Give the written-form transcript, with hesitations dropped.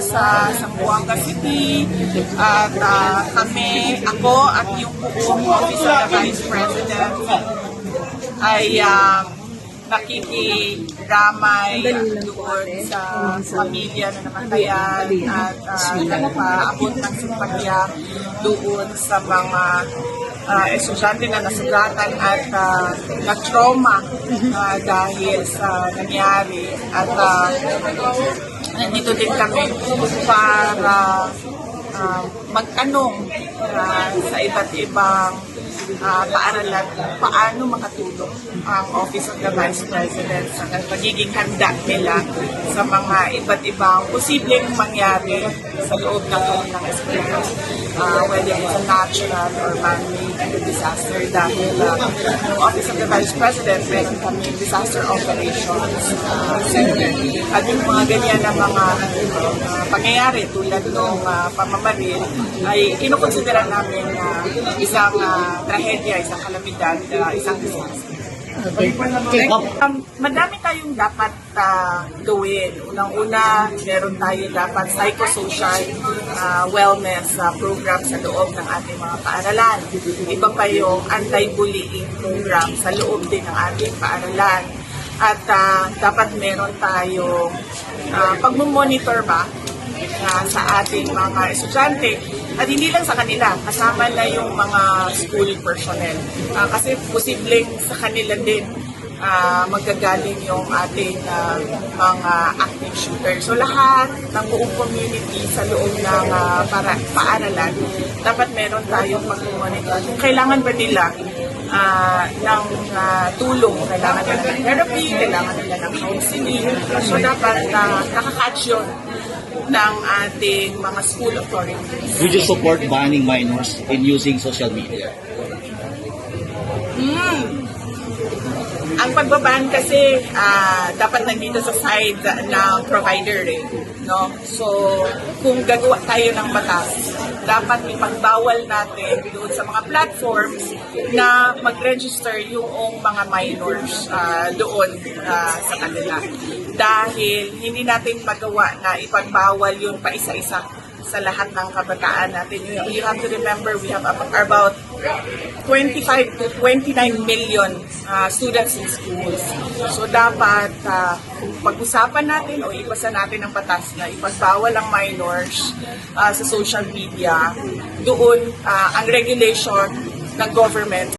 sa Zamboanga City at ako at yung buong Office of the Vice President ay nakikiramay doon sa pamilya na namatayan at nagpaabot ng simpatya doon sa mga estudyante na nasugatan at na-trauma dahil sa nangyari. At nandito din kami para magtanong sa iba't ibang paaralan paano makatulong ang Office of the Vice President sa pagiging handa nila sa mga iba't ibang posibleng mangyari sa loob ng kanilang eskwela, whether it's a natural or man-made disaster. Dahil yung Office of the Vice President, meron kami disaster operations center. At yung mga ganyan na mga pangyayari tulad ng pamamaril ay kinukonsidera namin isang trahedya, isang kalamidad, isang disaster. Madami tayong dapat gawin. Unang-una, meron tayo dapat psychosocial wellness program sa loob ng ating mga paaralan. Iba pa yung anti-bullying program sa loob din ng ating paaralan. At dapat meron tayong pagmumonitor ba sa ating mga estudyante. At hindi lang sa kanila, kasama na yung mga school personnel. Kasi posibleng sa kanila din magagaling yung ating mga active shooters. So lahat ng buong community sa loob ng paaralan, dapat meron tayong pag-monitor. Kung kailangan ba nila ng tulong, kailangan nila ng therapy, kailangan nila ng counseling. So dapat nakaka-catch yun ng ating mga school authorities. Would you support banning minors in using social media? Ang pagbaban kasi dapat nandito sa side ng provider no? So kung gagawa tayo ng batas, dapat ipagbawal natin doon sa mga platforms na mag-register yung mga minors doon sa kanila. Dahil hindi natin magawa na ipagbawal yun pa isa-isa sa lahat ng kabataan natin. You have to remember, we have about 25 to 29 million students in schools. So dapat pag-usapan natin o ipasa natin ang batas na ipagbawal ang minors sa social media. Doon ang regulation ng government